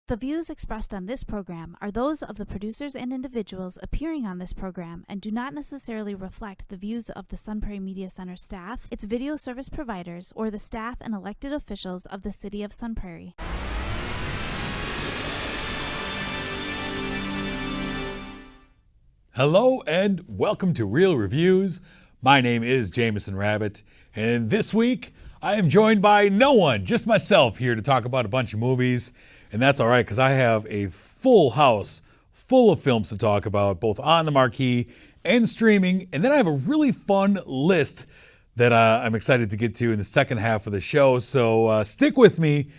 The views expressed on this program are those of the producers and individuals appearing on this program and do not necessarily reflect the views of the Sun Prairie Media Center staff, its video service providers, or the staff and elected officials of the City of Sun Prairie. Hello and welcome to Real Reviews. My name is Jamison Rabbit, and this week I am joined by no one, just myself here to talk about a bunch of movies. And that's all right, because I have a full house full of films to talk about, both on the marquee and streaming. And then I have a really fun list that I'm excited to get to in the second half of the show. So stick with me.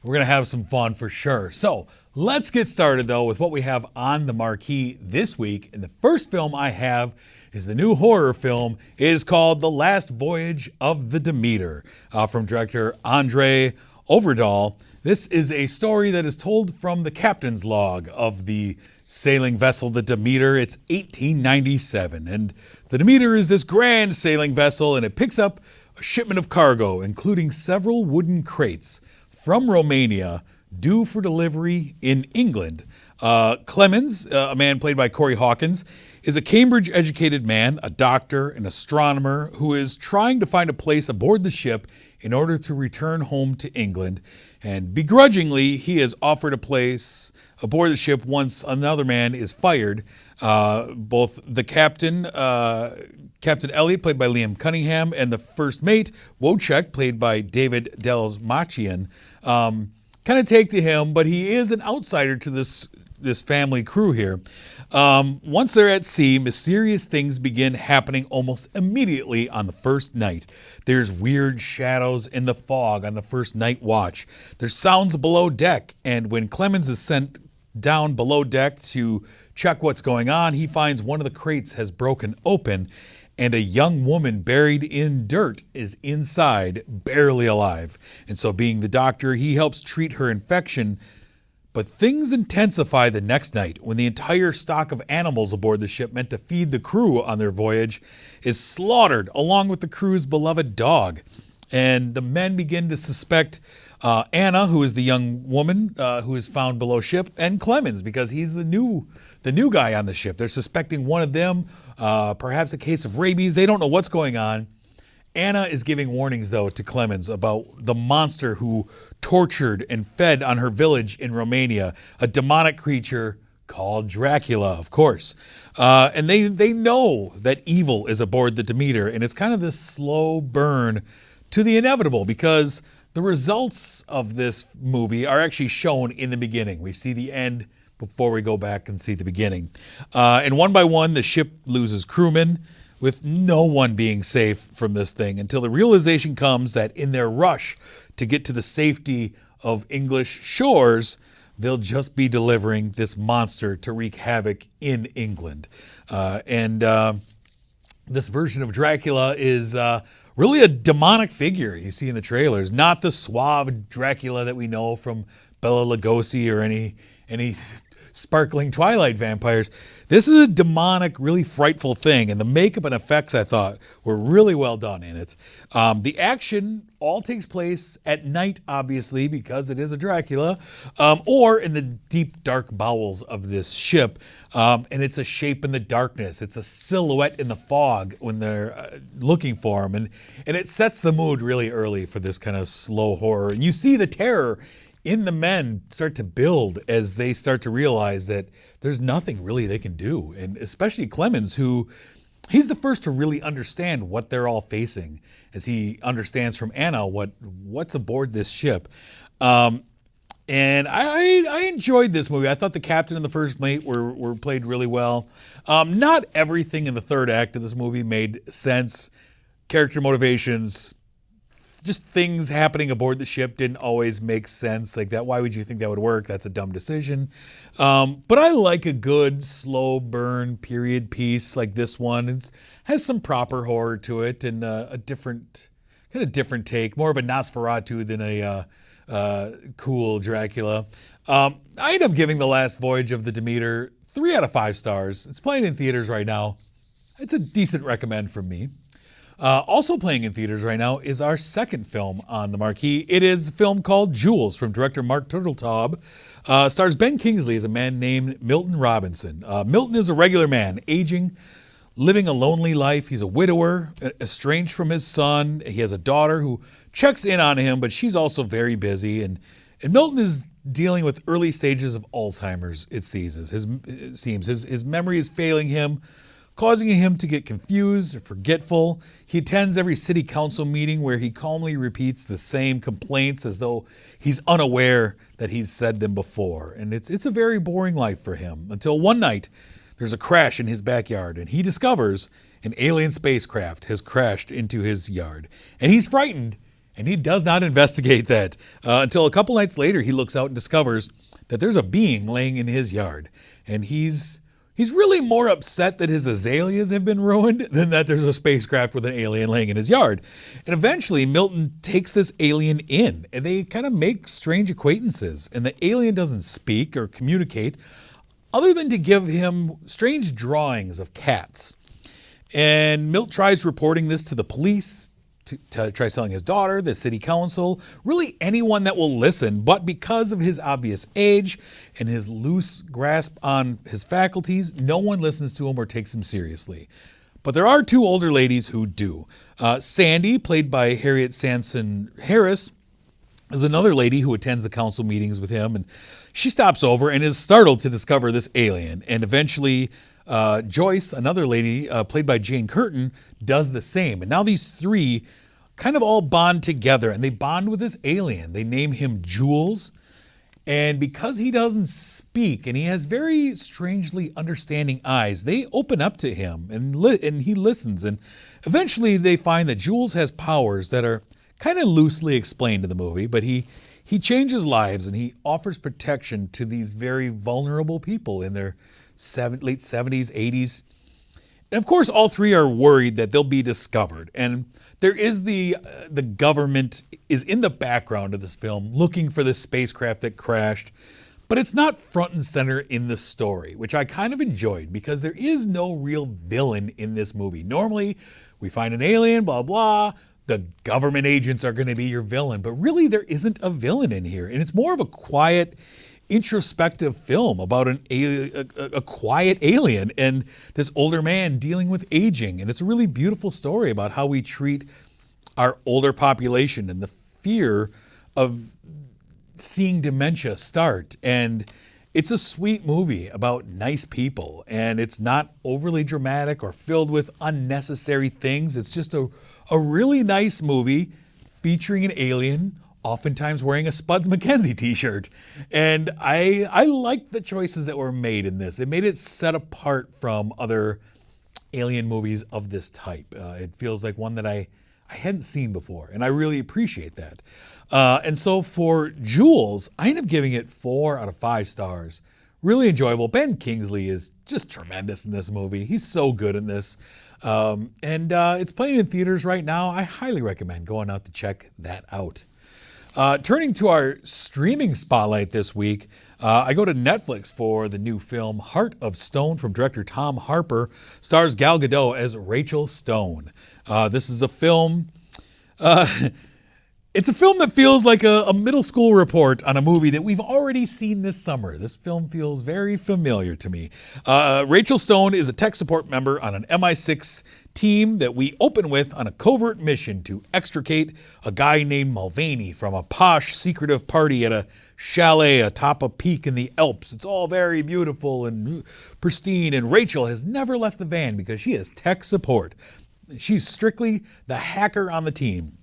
We're going to have some fun for sure. So let's get started, though, with what we have on the marquee this week. And the first film I have is the new horror film. It is called The Last Voyage of the Demeter from director Andre Overdahl. This is a story that is told from the captain's log of the sailing vessel, the Demeter. It's 1897, and the Demeter is this grand sailing vessel, and it picks up a shipment of cargo, including several wooden crates from Romania, due for delivery in England. Clemens, a man played by Corey Hawkins, is a Cambridge-educated man, a doctor, an astronomer, who is trying to find a place aboard the ship in order to return home to England. And begrudgingly, he is offered a place aboard the ship once another man is fired. Both the captain, Captain Elliot, played by Liam Cunningham, and the first mate, Wojciech, played by David Dalmachian, kind of take to him, but he is an outsider to this family crew here. Once they're at sea, mysterious things begin happening almost immediately on the first night. There's weird shadows in the fog on the first night watch. There's sounds below deck, and when Clemens is sent down below deck to check what's going on, he finds one of the crates has broken open, and a young woman buried in dirt is inside, barely alive. And so, being the doctor, he helps treat her infection. But things intensify the next night when the entire stock of animals aboard the ship meant to feed the crew on their voyage is slaughtered along with the crew's beloved dog. And the men begin to suspect Anna, who is the young woman who is found below ship, and Clemens, because he's the new guy on the ship. They're suspecting one of them, perhaps a case of rabies. They don't know what's going on. Anna is giving warnings, though, to Clemens about the monster who tortured and fed on her village in Romania, a demonic creature called Dracula, of course. And they know that evil is aboard the Demeter, and it's kind of this slow burn to the inevitable, because the results of this movie are actually shown in the beginning. We see the end before we go back and see the beginning. And one by one, the ship loses crewmen, with no one being safe from this thing, until the realization comes that in their rush to get to the safety of English shores, they'll just be delivering this monster to wreak havoc in England. This version of Dracula is really a demonic figure you see in the trailers, not the suave Dracula that we know from Bela Lugosi or any sparkling Twilight vampires. This is a demonic, really frightful thing, and the makeup and effects, I thought, were really well done in it. The action all takes place at night, obviously, because it is a Dracula, or in the deep, dark bowels of this ship, and it's a shape in the darkness. It's a silhouette in the fog when they're looking for him, and it sets the mood really early for this kind of slow horror. And you see the terror in the men start to build as they start to realize that there's nothing really they can do. And especially Clemens, who he's the first to really understand what they're all facing, as he understands from Anna what's aboard this ship. And I enjoyed this movie. I thought the captain and the first mate were played really well. Not everything in the third act of this movie made sense. Character motivations, just things happening aboard the ship didn't always make sense like that. Why would you think that would work? That's a dumb decision. But I like a good slow burn period piece like this one. It has some proper horror to it, and a different take, more of a Nosferatu than a cool Dracula. I end up giving The Last Voyage of the Demeter 3 out of 5 stars. It's playing in theaters right now. It's a decent recommend from me. Also playing in theaters right now is our second film on the marquee. It is a film called Jules from director Mark Turteltaub. Stars Ben Kingsley as a man named Milton Robinson. Milton is a regular man, aging, living a lonely life. He's a widower, estranged from his son. He has a daughter who checks in on him, but she's also very busy. And Milton is dealing with early stages of Alzheimer's, it seems. His memory is failing him, causing him to get confused or forgetful. He attends every city council meeting where he calmly repeats the same complaints as though he's unaware that he's said them before. And it's a very boring life for him until one night there's a crash in his backyard and he discovers an alien spacecraft has crashed into his yard. And he's frightened and he does not investigate that until a couple nights later he looks out and discovers that there's a being laying in his yard. And he's really more upset that his azaleas have been ruined than that there's a spacecraft with an alien laying in his yard. And eventually Milton takes this alien in and they kind of make strange acquaintances. And the alien doesn't speak or communicate other than to give him strange drawings of cats. And Milt tries reporting this to the police, to try selling his daughter, the city council, really anyone that will listen. But because of his obvious age and his loose grasp on his faculties, no one listens to him or takes him seriously. But there are two older ladies who do. Sandy, played by Harriet Sanson Harris, is another lady who attends the council meetings with him. And she stops over and is startled to discover this alien. And eventually Joyce, another lady played by Jane Curtin, does the same. And now these three kind of all bond together and they bond with this alien. They name him Jules. And because he doesn't speak and he has very strangely understanding eyes, they open up to him and he listens. And eventually they find that Jules has powers that are kind of loosely explained in the movie, but he changes lives and he offers protection to these very vulnerable people in their late 70s, 80s. And of course, all three are worried that they'll be discovered. And there is the government is in the background of this film looking for this spacecraft that crashed, but it's not front and center in the story, which I kind of enjoyed because there is no real villain in this movie. Normally, we find an alien, blah, blah, the government agents are going to be your villain, but really there isn't a villain in here. And it's more of a quiet, introspective film about a quiet alien and this older man dealing with aging. And it's a really beautiful story about how we treat our older population and the fear of seeing dementia start. And it's a sweet movie about nice people, and it's not overly dramatic or filled with unnecessary things. It's just a really nice movie featuring an alien, oftentimes wearing a Spuds MacKenzie t-shirt. And I liked the choices that were made in this. It made it set apart from other alien movies of this type. It feels like one that I hadn't seen before, and I really appreciate that. And so for Jules, I end up giving it 4 out of 5 stars. Really enjoyable. Ben Kingsley is just tremendous in this movie. He's so good in this. And it's playing in theaters right now. I highly recommend going out to check that out. Turning to our streaming spotlight this week, I go to Netflix for the new film Heart of Stone from director Tom Harper. Stars Gal Gadot as Rachel Stone. This is a film... It's a film that feels like a middle school report on a movie that we've already seen this summer. This film feels very familiar to me. Rachel Stone is a tech support member on an MI6 team that we open with on a covert mission to extricate a guy named Mulvaney from a posh, secretive party at a chalet atop a peak in the Alps. It's all very beautiful and pristine, and Rachel has never left the van because she is tech support. She's strictly the hacker on the team.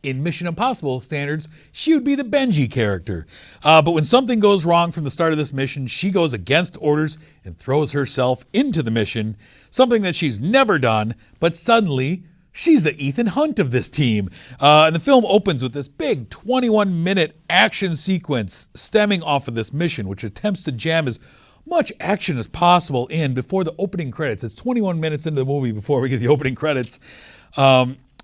In Mission Impossible standards, she would be the Benji character. But when something goes wrong from the start of this mission, she goes against orders and throws herself into the mission, something that she's never done, but suddenly she's the Ethan Hunt of this team. And the film opens with this big 21-minute action sequence stemming off of this mission, which attempts to jam as much action as possible in before the opening credits. It's 21 minutes into the movie before we get the opening credits.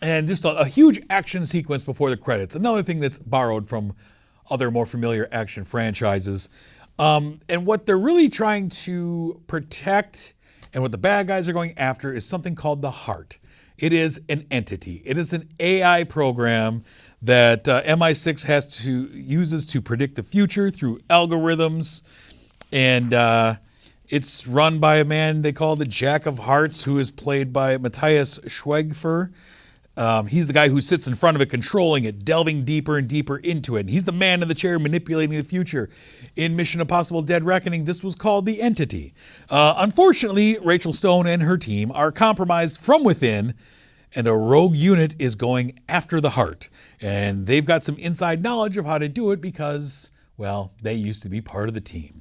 And just a huge action sequence before the credits. Another thing that's borrowed from other more familiar action franchises. And what they're really trying to protect and what the bad guys are going after is something called the Heart. It is an entity. It is an AI program that MI6 uses to predict the future through algorithms, and it's run by a man they call the Jack of Hearts, who is played by Matthias Schweighöfer. He's the guy who sits in front of it, controlling it, delving deeper and deeper into it. And he's the man in the chair manipulating the future. In Mission Impossible Dead Reckoning, this was called the Entity. Unfortunately, Rachel Stone and her team are compromised from within, and a rogue unit is going after the heart. And they've got some inside knowledge of how to do it because, well, they used to be part of the team.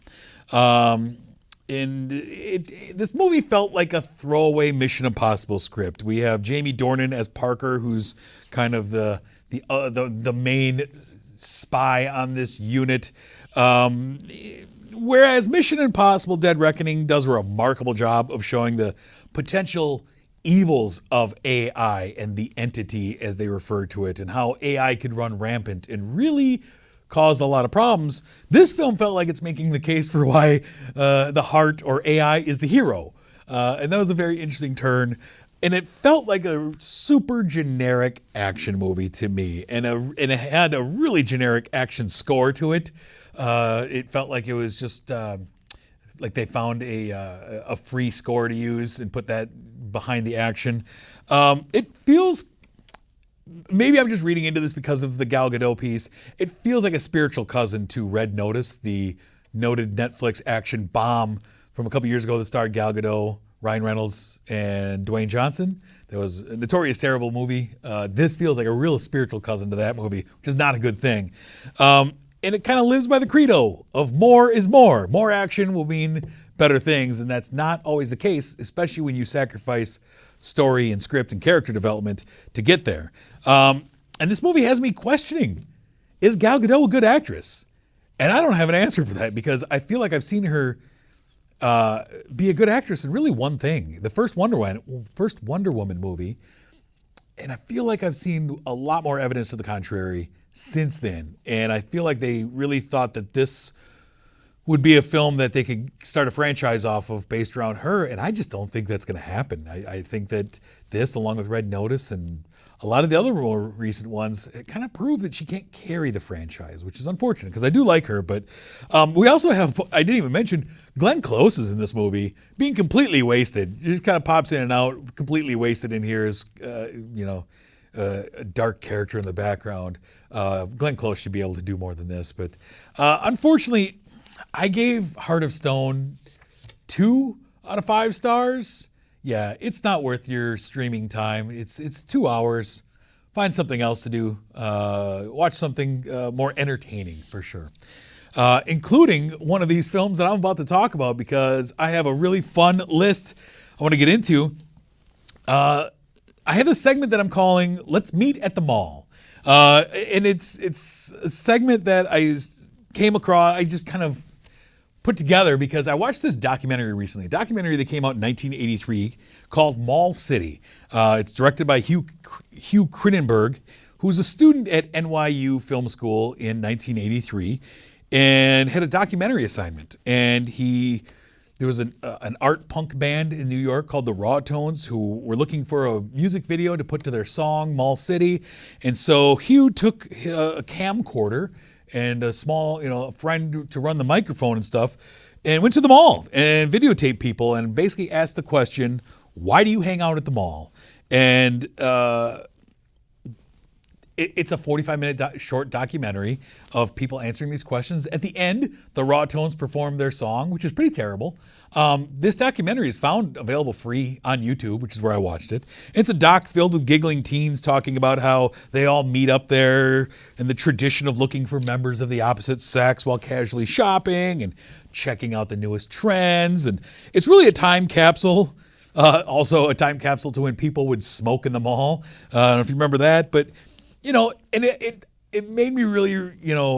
And this movie felt like a throwaway Mission Impossible script. We have Jamie Dornan as Parker, who's kind of the main spy on this unit. Whereas Mission Impossible Dead Reckoning does a remarkable job of showing the potential evils of AI and the entity, as they refer to it, and how AI could run rampant and really cause a lot of problems. This film felt like it's making the case for why the heart or AI is the hero. And that was a very interesting turn. And it felt like a super generic action movie to me. And it had a really generic action score to it. It felt like it was just like they found a free score to use and put that behind the action. It feels, maybe I'm just reading into this because of the Gal Gadot piece, it feels like a spiritual cousin to Red Notice, the noted Netflix action bomb from a couple years ago that starred Gal Gadot, Ryan Reynolds, and Dwayne Johnson. That was a notorious terrible movie. This feels like a real spiritual cousin to that movie, which is not a good thing. And it kind of lives by the credo of more is more. More action will mean better things, and that's not always the case, especially when you sacrifice story and script and character development to get there. And this movie has me questioning, is Gal Gadot a good actress? And I don't have an answer for that because I feel like I've seen her be a good actress in really one thing. The first Wonder Woman movie. And I feel like I've seen a lot more evidence to the contrary since then. And I feel like they really thought that this would be a film that they could start a franchise off of based around her. And I just don't think that's going to happen. I think that this, along with Red Notice and a lot of the other more recent ones, it kind of prove that she can't carry the franchise, which is unfortunate because I do like her. But we also have, I didn't even mention, Glenn Close is in this movie being completely wasted. He just kind of pops in and out, completely wasted in here as, a dark character in the background. Glenn Close should be able to do more than this. But unfortunately, I gave Heart of Stone 2 out of 5 stars. Yeah, it's not worth your streaming time. It's 2 hours. Find something else to do. Watch something more entertaining for sure. Including one of these films that I'm about to talk about because I have a really fun list I want to get into. I have a segment that I'm calling Let's Meet at the Mall. And it's a segment that I came across, I just kind of put together because I watched this documentary recently, a documentary that came out in 1983 called Mall City. It's directed by Hugh Cronenberg, who's a student at NYU Film School in 1983 and had a documentary assignment. And there was an art punk band in New York called the Raw Tones who were looking for a music video to put to their song, Mall City. And so Hugh took a camcorder and a small, friend to run the microphone and stuff, and went to the mall and videotaped people and basically asked the question, why do you hang out at the mall? And it's a 45-minute short documentary of people answering these questions. At the end, the Raw Tones perform their song, which is pretty terrible. This documentary is found available free on YouTube, which is where I watched it. It's a doc filled with giggling teens talking about how they all meet up there and the tradition of looking for members of the opposite sex while casually shopping and checking out the newest trends. And it's really a time capsule. Also a time capsule to when people would smoke in the mall. I don't know if you remember that, but and it made me really,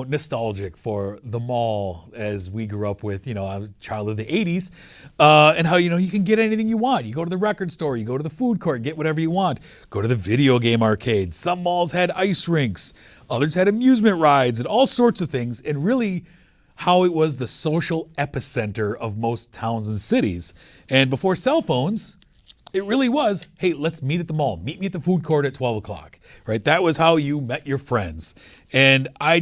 nostalgic for the mall as we grew up with, I was a child of the 80s, and how, you can get anything you want. You go to the record store, you go to the food court, get whatever you want. Go to the video game arcade. Some malls had ice rinks. Others had amusement rides and all sorts of things. And really how it was the social epicenter of most towns and cities. And before cell phones, it really was, hey, let's meet at the mall. Meet me at the food court at 12 o'clock, right? That was how you met your friends. And I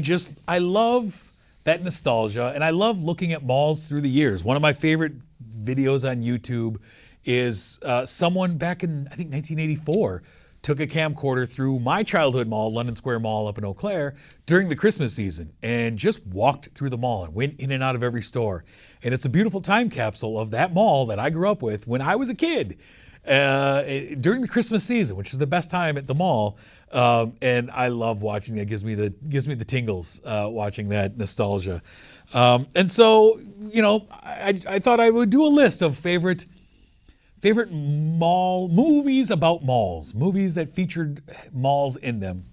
love that nostalgia, and I love looking at malls through the years. One of my favorite videos on YouTube is someone back in, I think, 1984 took a camcorder through my childhood mall, London Square Mall up in Eau Claire, during the Christmas season and just walked through the mall and went in and out of every store. And it's a beautiful time capsule of that mall that I grew up with when I was a kid during the Christmas season, which is the best time at the mall. And I love watching that. It gives me the tingles watching that nostalgia. And so, I thought I would do a list of favorite mall movies about malls, movies that featured malls in them.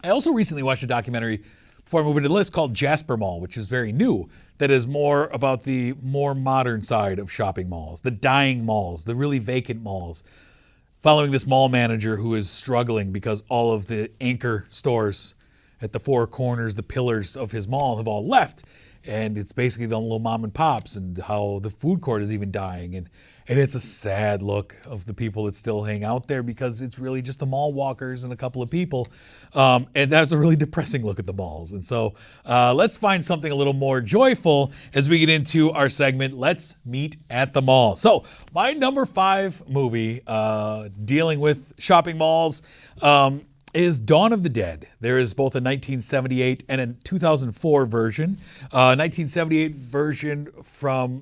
I also recently watched a documentary before I move into the list called Jasper Mall, which is very new, that is more about the more modern side of shopping malls, the dying malls, the really vacant malls, following this mall manager who is struggling because all of the anchor stores at the four corners, the pillars of his mall have all left. And it's basically the little mom and pops, and how the food court is even dying. And it's a sad look of the people that still hang out there, because it's really just the mall walkers and a couple of people. And that's a really depressing look at the malls. And so let's find something a little more joyful as we get into our segment, Let's Meet at the Mall. So my number 5 movie dealing with shopping malls is Dawn of the Dead. There is both a 1978 and a 2004 version. 1978 version from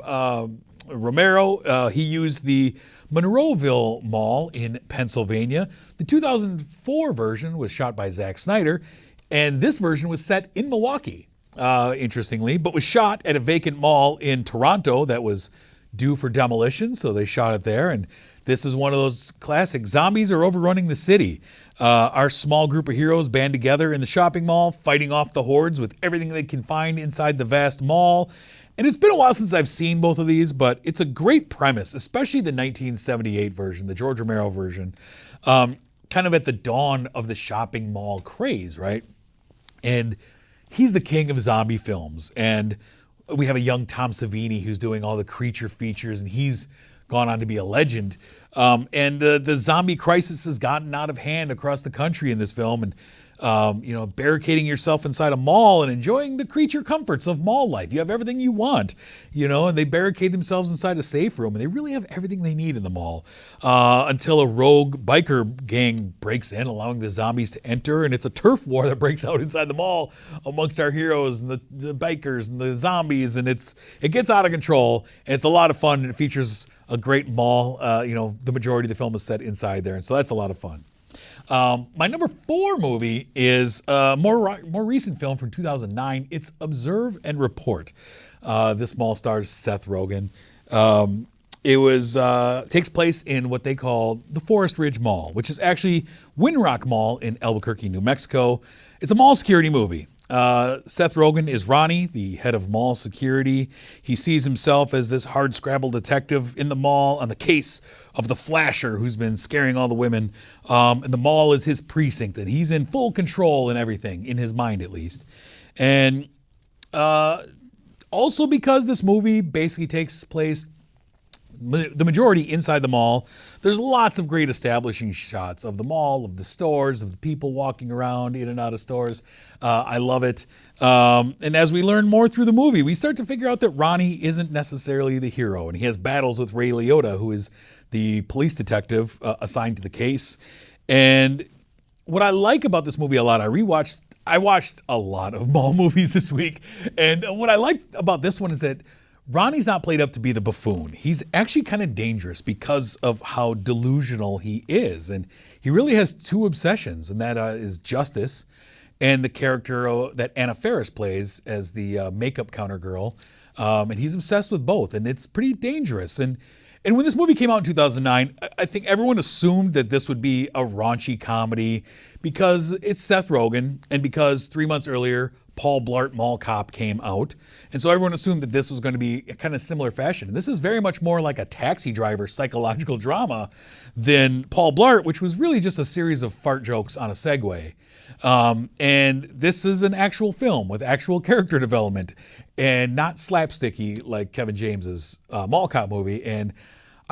Romero. He used the Monroeville Mall in Pennsylvania. The 2004 version was shot by Zack Snyder, and this version was set in Milwaukee, interestingly, but was shot at a vacant mall in Toronto that was due for demolition, so they shot it there. And this is one of those classic zombies are overrunning the city. Our small group of heroes band together in the shopping mall, fighting off the hordes with everything they can find inside the vast mall. And it's been a while since I've seen both of these, but it's a great premise, especially the 1978 version, the George Romero version, kind of at the dawn of the shopping mall craze, right? And he's the king of zombie films. And we have a young Tom Savini who's doing all the creature features, and he's gone on to be a legend. And the zombie crisis has gotten out of hand across the country in this film. And, barricading yourself inside a mall and enjoying the creature comforts of mall life. You have everything you want, and they barricade themselves inside a safe room, and they really have everything they need in the mall until a rogue biker gang breaks in, allowing the zombies to enter. And it's a turf war that breaks out inside the mall amongst our heroes and the bikers and the zombies. And it gets out of control. And it's a lot of fun. And it features a great mall. The majority of the film is set inside there. And so that's a lot of fun. My number 4 movie is a more recent film from 2009. It's Observe and Report. This mall stars Seth Rogen. It takes place in what they call the Forest Ridge Mall, which is actually Winrock Mall in Albuquerque, New Mexico. It's a mall security movie. Seth Rogen is Ronnie, the head of mall security. He sees himself as this hard-scrabble detective in the mall on the case of the flasher who's been scaring all the women. And the mall is his precinct, and he's in full control and everything, in his mind at least. And also because this movie basically takes place the majority inside the mall, there's lots of great establishing shots of the mall, of the stores, of the people walking around in and out of stores. I love it. And as we learn more through the movie, we start to figure out that Ronnie isn't necessarily the hero, and he has battles with Ray Liotta, who is the police detective assigned to the case. And what I like about this movie a lot, I watched a lot of mall movies this week, and what I liked about this one is that Ronnie's not played up to be the buffoon. He's actually kind of dangerous because of how delusional he is. And he really has 2 obsessions, and that is justice and the character that Anna Faris plays as the makeup counter girl. And he's obsessed with both, and it's pretty dangerous. And when this movie came out in 2009, I think everyone assumed that this would be a raunchy comedy because it's Seth Rogen and because 3 months earlier, Paul Blart Mall Cop came out. And so everyone assumed that this was going to be a kind of similar fashion. And this is very much more like a Taxi Driver psychological drama than Paul Blart, which was really just a series of fart jokes on a Segway. And this is an actual film with actual character development and not slapsticky like Kevin James's Mall Cop movie. And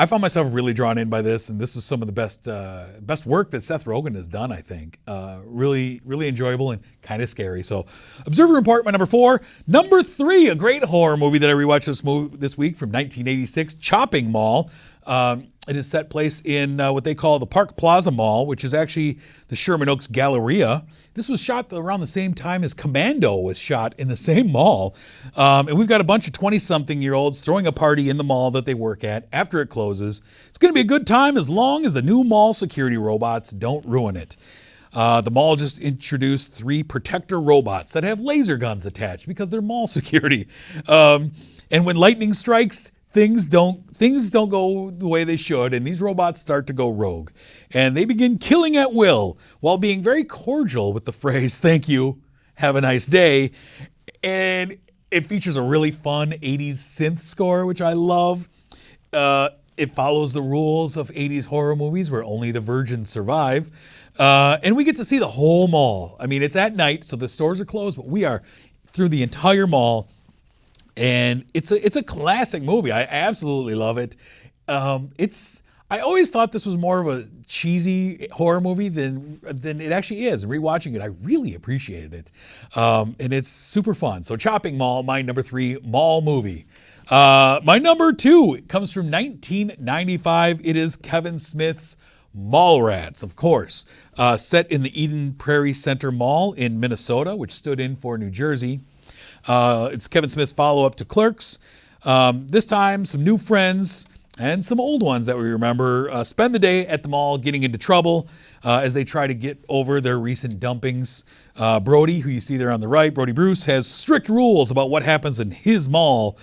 I found myself really drawn in by this, and this is some of the best work that Seth Rogen has done, I think. Really, really enjoyable and kind of scary. So Observer Report, my number 4. Number 3, a great horror movie that I rewatched this week from 1986, Chopping Mall. It is set place in what they call the Park Plaza Mall, which is actually the Sherman Oaks Galleria. This was shot around the same time as Commando was shot in the same mall. And we've got a bunch of 20-something-year-olds throwing a party in the mall that they work at after it closes. It's going to be a good time as long as the new mall security robots don't ruin it. The mall just introduced 3 protector robots that have laser guns attached because they're mall security. And when lightning strikes, things don't go the way they should, and these robots start to go rogue. And they begin killing at will while being very cordial with the phrase, "Thank you, have a nice day." And it features a really fun 80s synth score, which I love. It follows the rules of 80s horror movies where only the virgins survive. And we get to see the whole mall. I mean, it's at night, so the stores are closed, but we are through the entire mall. And it's a classic movie. I absolutely love it. I always thought this was more of a cheesy horror movie than it actually is. Rewatching it, I really appreciated it. And it's super fun. So Chopping Mall, my number 3 mall movie. My number 2 comes from 1995. It is Kevin Smith's Mallrats, of course. Set in the Eden Prairie Center Mall in Minnesota, which stood in for New Jersey. It's Kevin Smith's follow-up to Clerks. This time, some new friends and some old ones that we remember spend the day at the mall getting into trouble as they try to get over their recent dumpings. Brody, who you see there on the right, Brody Bruce, has strict rules about what happens in his mall.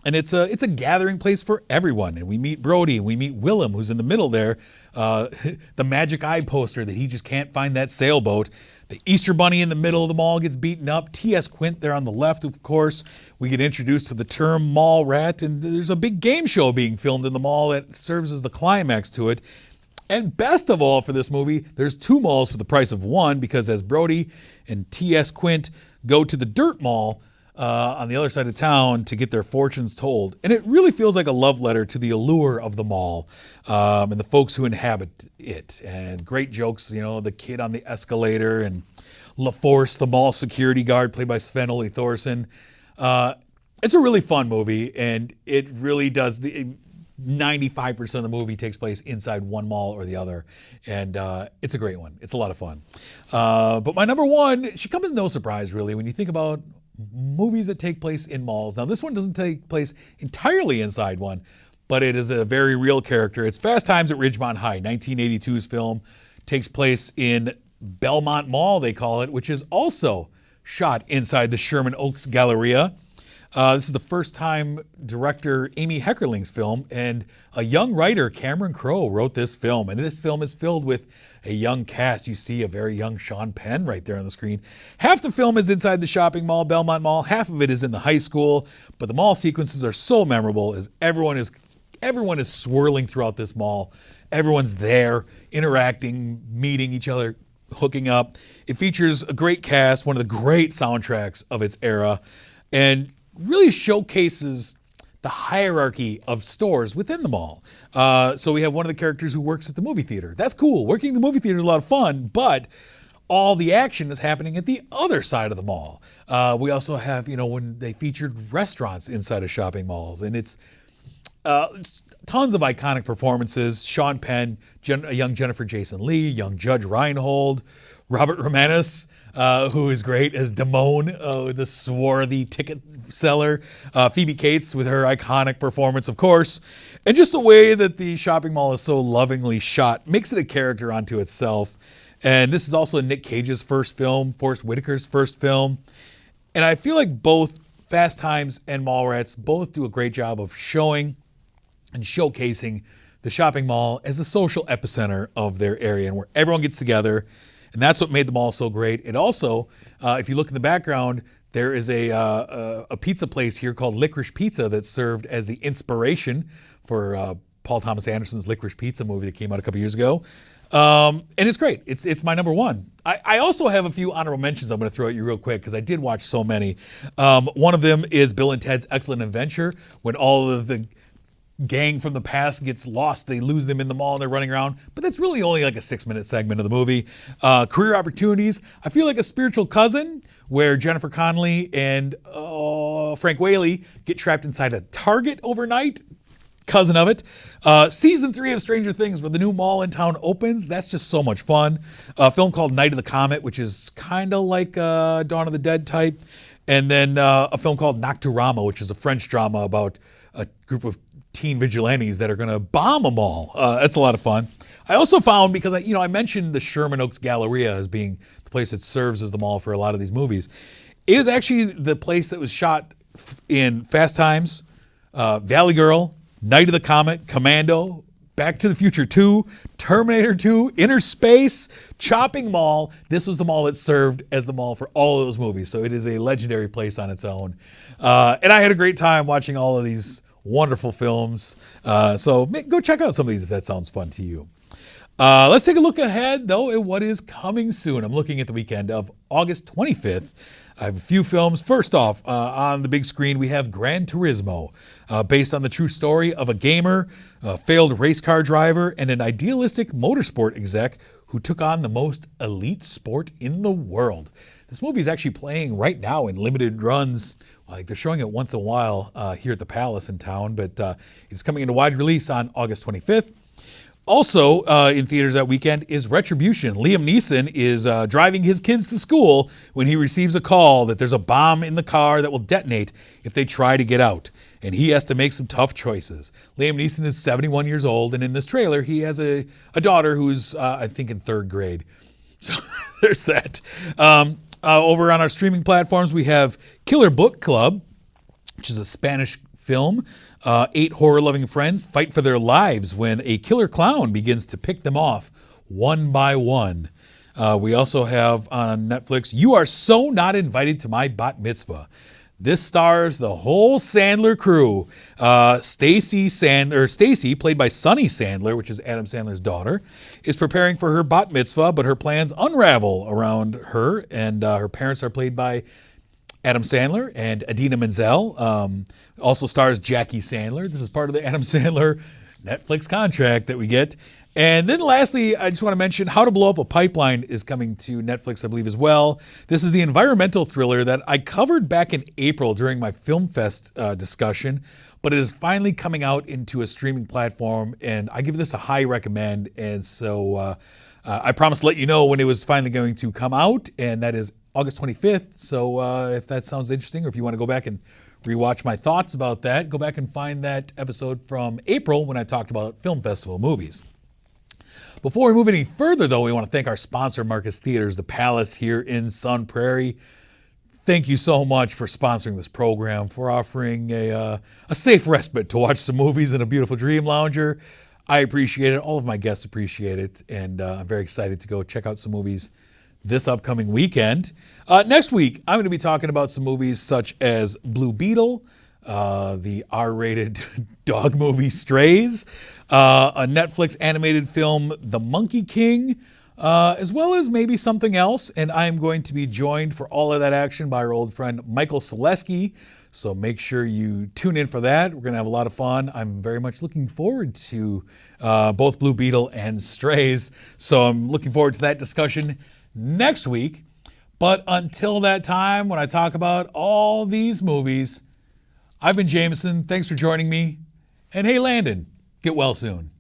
And it's a gathering place for everyone. And we meet Brody, and we meet Willem, who's in the middle there, the magic eye poster that he just can't find that sailboat. The Easter Bunny in the middle of the mall gets beaten up. T.S. Quint there on the left, of course. We get introduced to the term mall rat, and there's a big game show being filmed in the mall that serves as the climax to it. And best of all for this movie, there's 2 malls for the price of 1, because as Brody and T.S. Quint go to the dirt mall on the other side of town to get their fortunes told. And it really feels like a love letter to the allure of the mall and the folks who inhabit it. And great jokes, the kid on the escalator and LaForce, the mall security guard, played by Sven-Ole Thorsen. It's a really fun movie, and it really does. 95% of the movie takes place inside one mall or the other, and it's a great one. It's a lot of fun. But my number 1, she comes as no surprise, really, when you think about movies that take place in malls. Now, this one doesn't take place entirely inside one, but it is a very real character. It's Fast Times at Ridgemont High, 1982's film. Takes place in Belmont Mall, they call it, which is also shot inside the Sherman Oaks Galleria. This is the first time director Amy Heckerling's film, and a young writer, Cameron Crowe, wrote this film. And this film is filled with a young cast. You see a very young Sean Penn right there on the screen. Half the film is inside the shopping mall, Belmont Mall. Half of it is in the high school. But the mall sequences are so memorable as everyone is swirling throughout this mall. Everyone's there, interacting, meeting each other, hooking up. It features a great cast, one of the great soundtracks of its era, and really showcases the hierarchy of stores within the mall. So we have one of the characters who works at the movie theater. That's cool. Working at the movie theater is a lot of fun, but all the action is happening at the other side of the mall. We also have, when they featured restaurants inside of shopping malls, and it's tons of iconic performances. Sean Penn, a young Jennifer Jason Leigh, young Judge Reinhold, Robert Romanus, who is great as Damone, the swarthy ticket seller. Phoebe Cates with her iconic performance, of course. And just the way that the shopping mall is so lovingly shot makes it a character unto itself. And this is also Nick Cage's first film, Forrest Whitaker's first film. And I feel like both Fast Times and Mallrats both do a great job of showing and showcasing the shopping mall as a social epicenter of their area and where everyone gets together. And that's what made the mall so great. It also, if you look in the background, there is a pizza place here called Licorice Pizza that served as the inspiration for Paul Thomas Anderson's Licorice Pizza movie that came out a couple years ago. And it's great. It's my number 1. I also have a few honorable mentions I'm going to throw at you real quick because I did watch so many. One of them is Bill and Ted's Excellent Adventure, when all of the gang from the past gets lost. They lose them in the mall and they're running around. But that's really only like a 6-minute segment of the movie. Career opportunities. I feel like a spiritual cousin where Jennifer Connelly and Frank Whaley get trapped inside a Target overnight. Cousin of it. Season 3 of Stranger Things, where the new mall in town opens. That's just so much fun. A film called Night of the Comet, which is kind of like Dawn of the Dead type. And then a film called Nocturama, which is a French drama about a group of teen vigilantes that are going to bomb a mall. That's a lot of fun. I also found, because I mentioned the Sherman Oaks Galleria as being the place that serves as the mall for a lot of these movies. It is actually the place that was shot in Fast Times, Valley Girl, Night of the Comet, Commando, Back to the Future 2, Terminator 2, Inner Space, Chopping Mall. This was the mall that served as the mall for all of those movies. So it is a legendary place on its own. And I had a great time watching all of these wonderful films. So go check out some of these if that sounds fun to you. Let's take a look ahead, though, at what is coming soon. I'm looking at the weekend of August 25th. I have a few films. First off, on the big screen, we have Gran Turismo, based on the true story of a gamer, a failed race car driver, and an idealistic motorsport exec who took on the most elite sport in the world. This movie is actually playing right now in limited runs. Like they're showing it once in a while here at the Palace in town, but it's coming into wide release on August 25th. Also in theaters that weekend is Retribution. Liam Neeson is driving his kids to school when he receives a call that there's a bomb in the car that will detonate if they try to get out. And he has to make some tough choices. Liam Neeson is 71 years old, and in this trailer, he has a daughter who's, I think, in 3rd grade. So there's that. Over on our streaming platforms, we have Killer Book Club, which is a Spanish film. 8 horror-loving friends fight for their lives when a killer clown begins to pick them off one by one. We also have on Netflix, You Are So Not Invited to My Bat Mitzvah. This stars the whole Sandler crew. Stacy, played by Sunny Sandler, which is Adam Sandler's daughter, is preparing for her bat mitzvah, but her plans unravel around her, and her parents are played by Adam Sandler and Idina Menzel. Also stars Jackie Sandler. This is part of the Adam Sandler Netflix contract that we get. And then lastly, I just want to mention How to Blow Up a Pipeline is coming to Netflix, I believe, as well. This is the environmental thriller that I covered back in April during my Film Fest discussion, but it is finally coming out into a streaming platform, and I give this a high recommend. And so I promised to let you know when it was finally going to come out, and that is August 25th. So if that sounds interesting, or if you want to go back and rewatch my thoughts about that, go back and find that episode from April when I talked about film festival movies. Before we move any further, though, we want to thank our sponsor, Marcus Theaters, the Palace here in Sun Prairie. Thank you so much for sponsoring this program, for offering a safe respite to watch some movies in a beautiful dream lounger. I appreciate it. All of my guests appreciate it. And I'm very excited to go check out some movies this upcoming weekend. Next week, I'm going to be talking about some movies such as Blue Beetle, the R-rated dog movie Strays, a Netflix animated film, The Monkey King, as well as maybe something else. And I'm going to be joined for all of that action by our old friend Michael Selesky. So make sure you tune in for that. We're going to have a lot of fun. I'm very much looking forward to both Blue Beetle and Strays. So I'm looking forward to that discussion next week. But until that time, when I talk about all these movies, I've been Jamison. Thanks for joining me. And hey, Landon, get well soon.